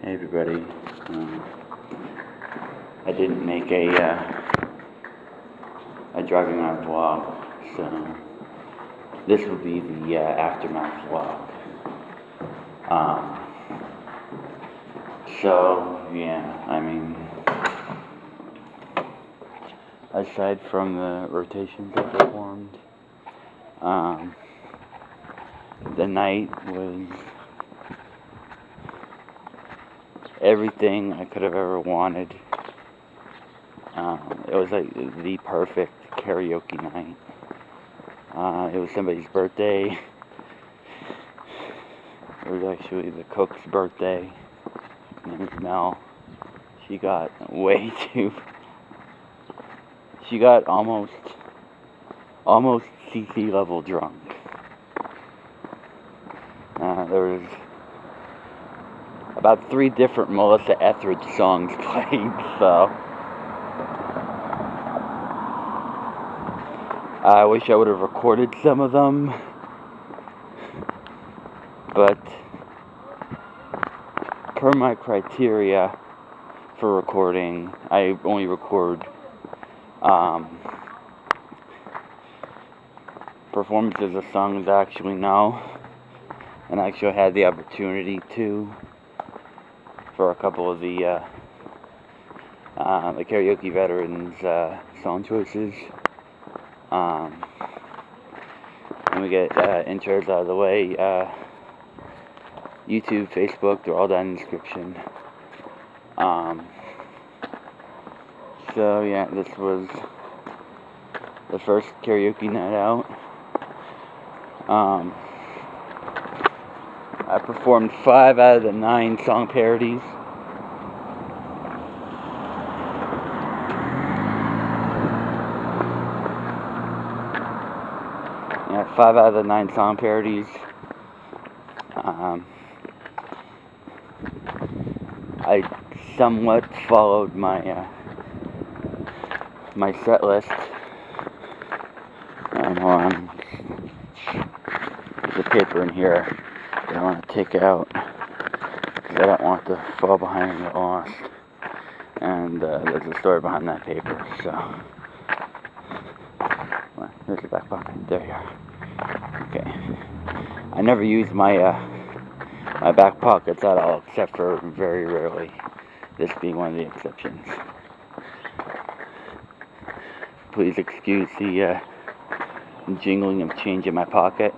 Hey everybody, I didn't make a driving around vlog, so this will be the aftermath vlog. So yeah, I mean, aside from the rotations I performed, the night was everything I could have ever wanted. It was like the perfect karaoke night. It was somebody's birthday. It was actually the cook's birthday. Her name is Mel. She got she got almost CC level drunk. There was about 3 different Melissa Etheridge songs played, so I wish I would have recorded some of them, but per my criteria for recording, I only record performances of songs I actually know, and I actually had the opportunity to for a couple of the karaoke veterans song choices. Let me get intros out of the way. YouTube, Facebook, they're all down in the description. So yeah, this was the first karaoke night out. I performed 5 out of the 9 song parodies. Yeah, 5 out of the 9 song parodies. I somewhat followed my my set list. Hold on. There's a paper in here that I want to take out because I don't want to fall behind and get lost. And there's a story behind that paper. So, well, there's the back pocket. There you are. Okay. I never use my my back pockets at all, except for very rarely. This being one of the exceptions. Please excuse the jingling of change in my pocket.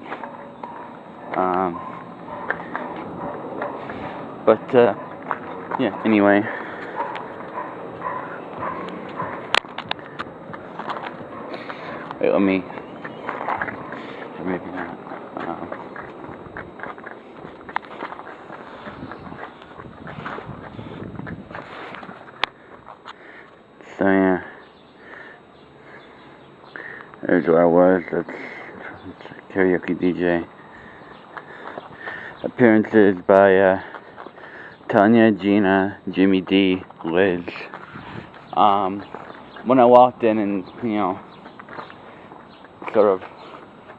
Yeah, anyway. Wait, let me, or maybe not. So yeah, there's where I was. That's karaoke DJ. Appearances by Tanya, Gina, Jimmy D, Liz. When I walked in and, sort of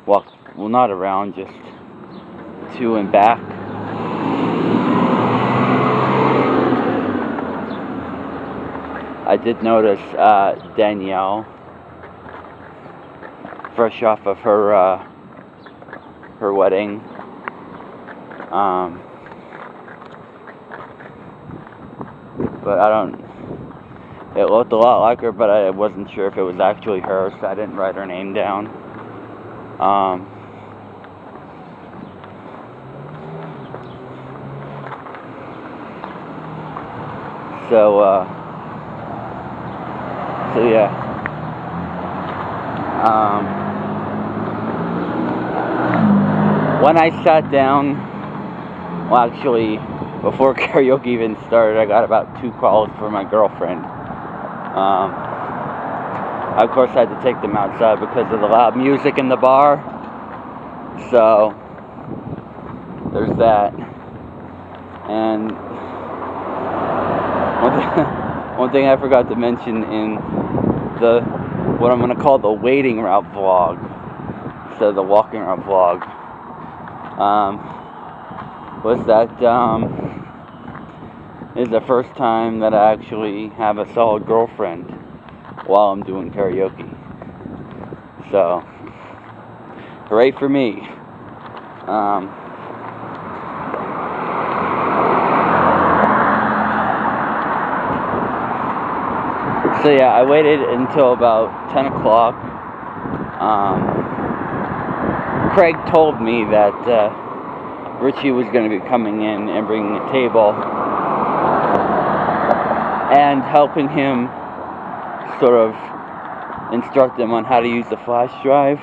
walked, well, not around, just to and back, I did notice Danielle, fresh off of her wedding. But it looked a lot like her, but I wasn't sure if it was actually her, so I didn't write her name down. So yeah. When I sat down, well, actually, before karaoke even started, I got about 2 calls from my girlfriend. Of course, I had to take them outside because of the loud music in the bar. So, there's that. And one thing I forgot to mention in what I'm going to call the waiting route vlog, instead of the walking route vlog, was that This is the first time that I actually have a solid girlfriend while I'm doing karaoke. So, hooray for me. So yeah, I waited until about 10 o'clock. Craig told me that Richie was going to be coming in and bringing a table and helping him sort of instruct him on how to use the flash drive.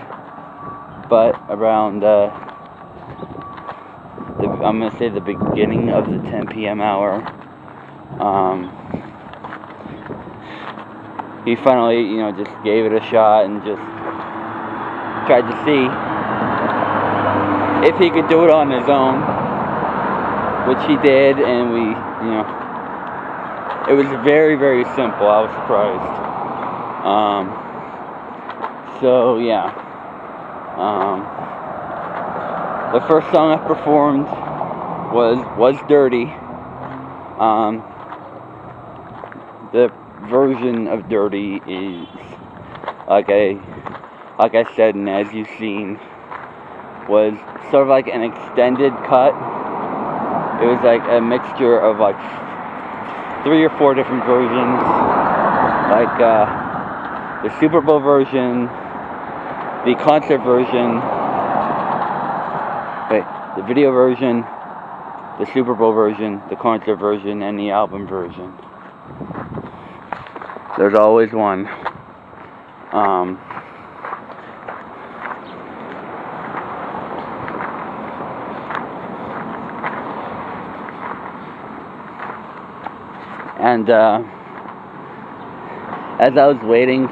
But around, I'm going to say the beginning of the 10 p.m. hour, he finally, just gave it a shot and just tried to see if he could do it on his own, which he did, and we, it was very, very simple. I was surprised. So yeah, the first song I performed was Dirty. The version of Dirty is like I said, and as you've seen, was sort of like an extended cut. It was like a mixture of like 3 or 4 different versions, like the Super Bowl version, the concert version, the video version, the Super Bowl version, the concert version, and the album version. There's always one. And as I was waiting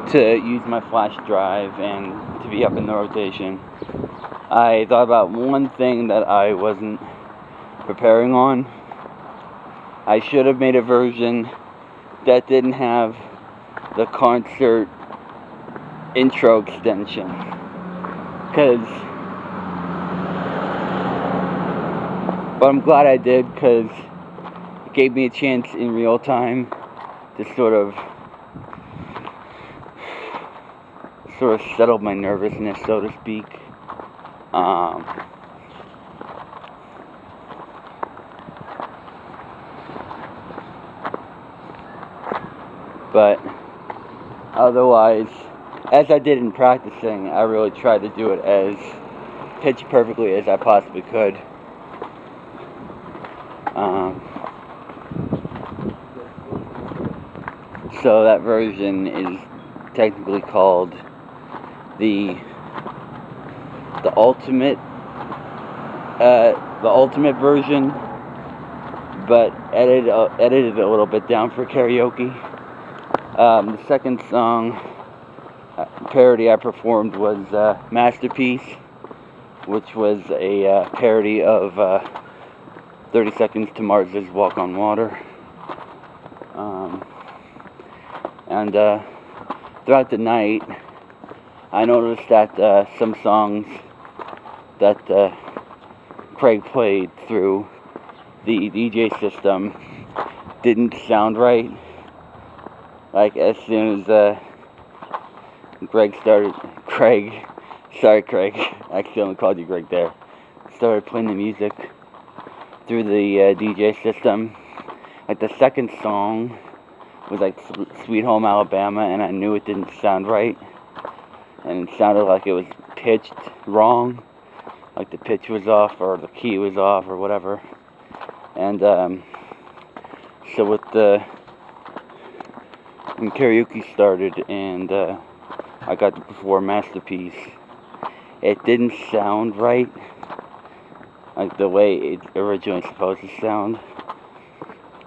to use my flash drive and to be up in the rotation, I thought about one thing that I wasn't preparing on. I should have made a version that didn't have the concert intro extension, but I'm glad I did, because it gave me a chance in real time to sort of settle my nervousness, so to speak. But otherwise, as I did in practicing, I really tried to do it as pitch perfectly as I possibly could. So that version is technically called the ultimate version, but edited a little bit down for karaoke. The second song parody I performed was Masterpiece, which was a parody of 30 Seconds to Mars's Walk on Water. And throughout the night, I noticed that some songs that Craig played through the DJ system didn't sound right. Like, as soon as Craig, I accidentally called you Greg there, started playing the music through the DJ system. Like, the second song was like Sweet Home Alabama, and I knew it didn't sound right, and it sounded like it was pitched wrong, like the pitch was off, or the key was off, or whatever. And so when karaoke started and I got to perform Masterpiece, it didn't sound right, like the way it originally supposed to sound.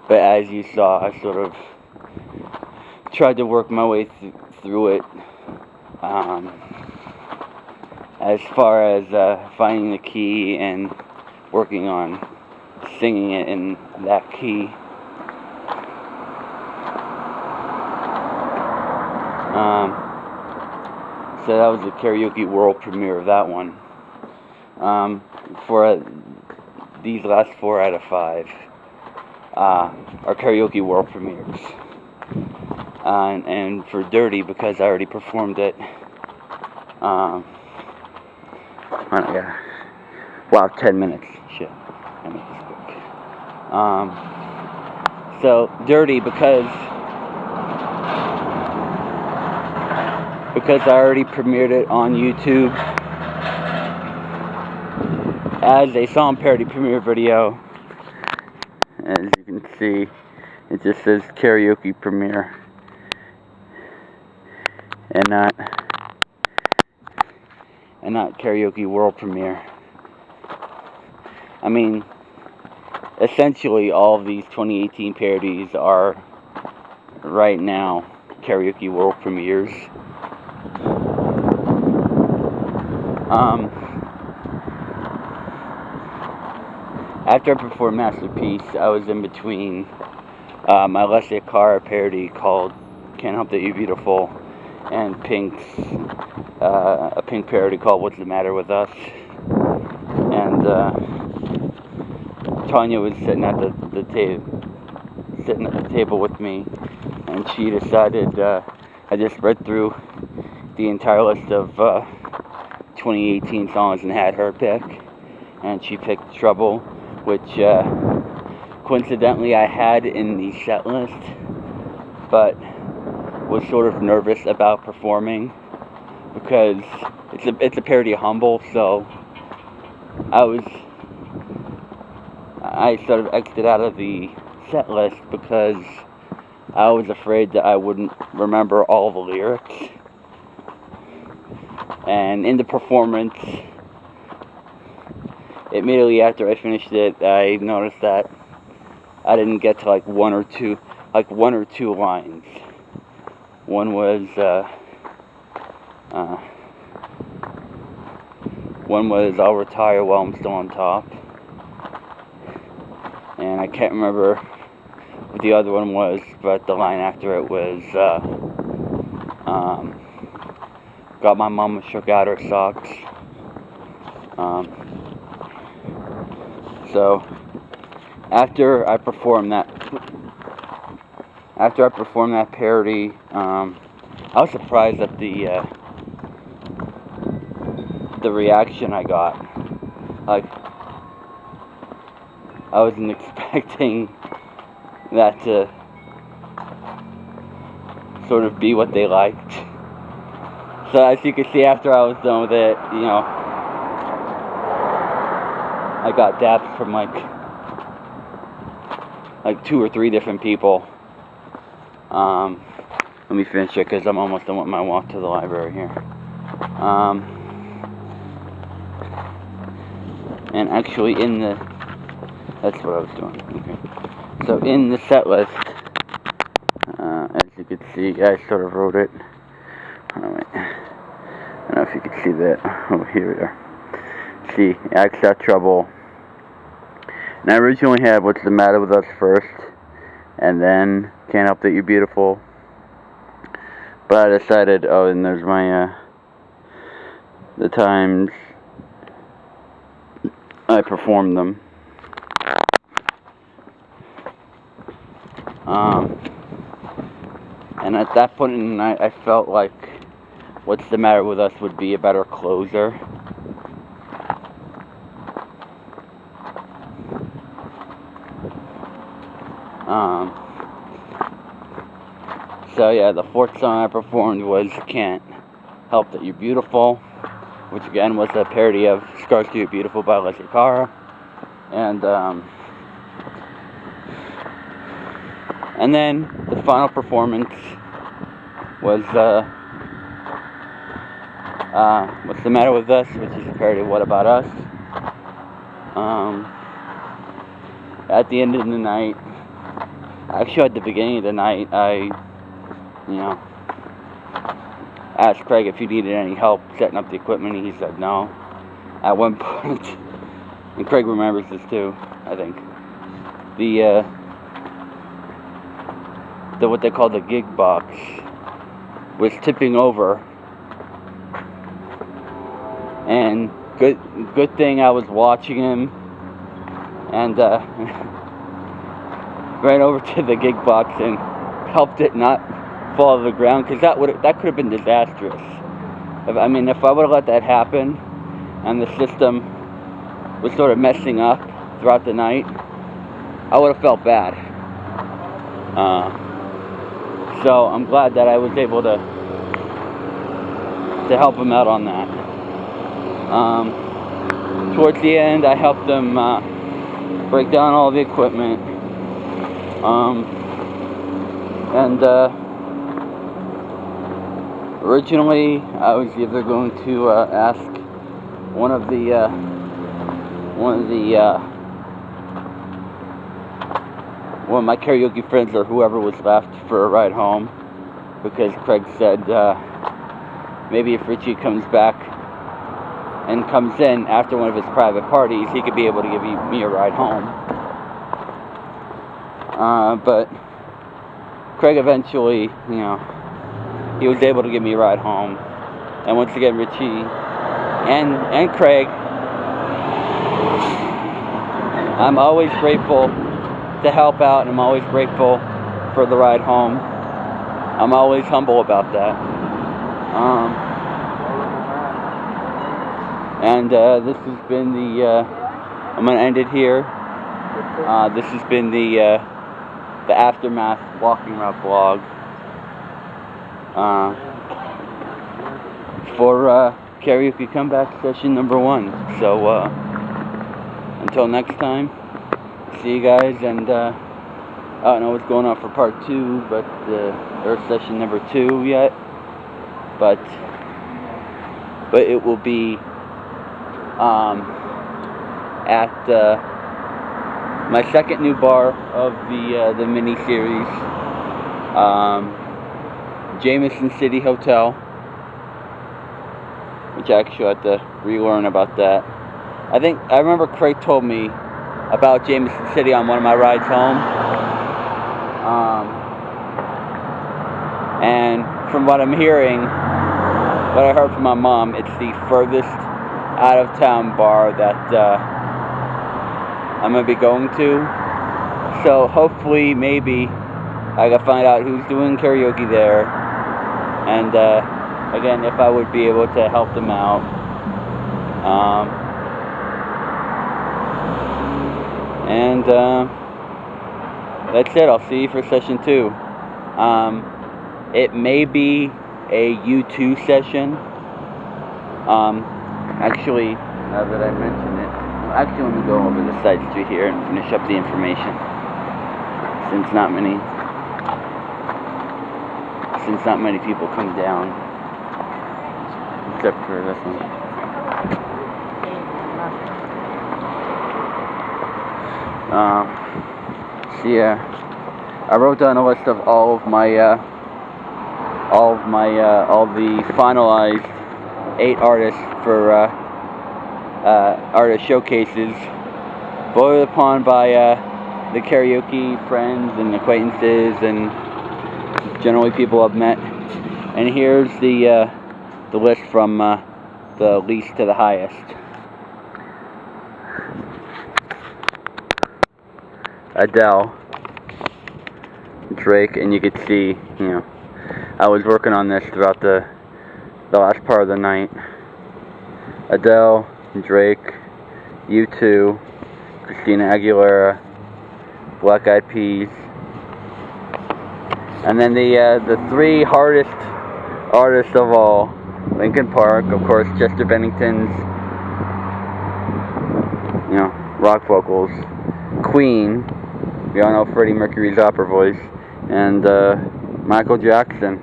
But as you saw, I sort of tried to work my way through it, as far as finding the key and working on singing it in that key. So that was the karaoke world premiere of that one. For these last 4 out of 5, are karaoke world premieres. And for Dirty, because I already performed it. Yeah. Wow, 10 minutes. Shit. I'll make this quick. So Dirty, because I already premiered it on YouTube as a song parody premiere video. As you can see, it just says karaoke premiere and not karaoke world premiere. I mean, essentially all of these 2018 parodies are right now karaoke world premieres. After I performed Masterpiece, I was in between my Leslie Cara parody called Can't Help That You're Beautiful and Pink's a Pink parody called What's the Matter With Us. And Tanya was sitting at the table with me, and she decided I just read through the entire list of 2018 songs and had her pick, and she picked Trouble, which coincidentally I had in the set list, but was sort of nervous about performing because it's a parody of Humble, so I sort of exited out of the set list because I was afraid that I wouldn't remember all the lyrics. And in the performance, immediately after I finished it, I noticed that I didn't get to like one or two lines. One was I'll retire while I'm still on top, and I can't remember what the other one was, but the line after it was got my mama shook out her socks. So after I performed that parody, I was surprised at the reaction I got. Like, I wasn't expecting that to sort of be what they liked. So as you can see, after I was done with it, you know, I got daps from like 2 or 3 different people. Let me finish it because I'm almost done with my walk to the library here. And actually that's what I was doing. Okay. So in the set list, as you can see, I sort of wrote it. Oh, wait. I don't know if you can see that. Oh, here we are. See, I got Trouble. And I originally had What's the Matter With Us first, and then Can't Help That You're Beautiful. But I decided, oh, and there's my, the times I performed them. And at that point in the night, I felt like What's the Matter With Us would be a better closer. So yeah, the 4th song I performed was Can't Help That You're Beautiful, which again was a parody of Scars to You're Beautiful by Leslie Cara. And then the final performance was What's the Matter With Us, which is a parody of What About Us. At the end of the night, actually at the beginning of the night, I asked Craig if he needed any help setting up the equipment, and he said no. At one point, and Craig remembers this too, I think, the what they call the gig box was tipping over, and good thing I was watching him, and ran over to the gig box and helped it not fall to the ground, because that could have been disastrous. If I would have let that happen and the system was sort of messing up throughout the night, I would have felt bad. So I'm glad that I was able to help him out on that. Towards the end, I helped him break down all the equipment. Originally, I was either going to ask one of my karaoke friends or whoever was left for a ride home, because Craig said maybe if Richie comes back and comes in after one of his private parties, he could be able to give me a ride home. But Craig eventually, he was able to give me a ride home. And once again, Richie and Craig, I'm always grateful to help out, and I'm always grateful for the ride home. I'm always humble about that. This has been I'm going to end it here. This has been the Aftermath Walking Route vlog for karaoke comeback session number 1. So until next time, see you guys, and I don't know what's going on for part 2, but or session number 2 yet, but it will be at my second new bar of the mini series, Jameson City Hotel, which I actually have to relearn about that. I remember Craig told me about Jameson City on one of my rides home, and from what I'm hearing, what I heard from my mom, it's the furthest out of town bar that I'm going to be going to. So hopefully, maybe I can find out who's doing karaoke there, and again, if I would be able to help them out. That's it. I'll see you for session 2. It may be a U2 session. Actually, now that I mention it, let me go over the side street here and finish up the information. Since not many people come down, except for this one. I wrote down a list of all the finalized 8 artists for artist showcases, voted upon by the karaoke friends and acquaintances and generally people I've met. And here's the list from the least to the highest. Adele, Drake, and you could see, I was working on this throughout the last part of the night. Adele, Drake, U2, Christina Aguilera, Black Eyed Peas, and then the 3 hardest artists of all: Linkin Park, of course, Chester Bennington's rock vocals, Queen, we all know Freddie Mercury's opera voice, and Michael Jackson.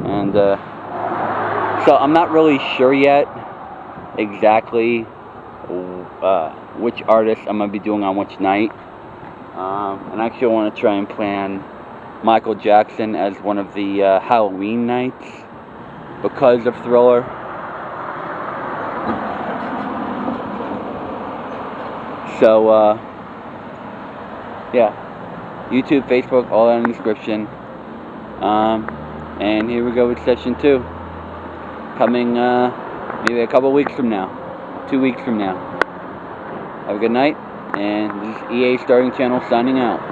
And so I'm not really sure yet exactly which artist I'm going to be doing on which night. And I actually want to try and plan Michael Jackson as one of the Halloween nights because of Thriller. So, yeah, YouTube, Facebook, all that in the description. And here we go with session 2, coming maybe a couple weeks from now, 2 weeks from now. Have a good night, and this is EA Starting Channel signing out.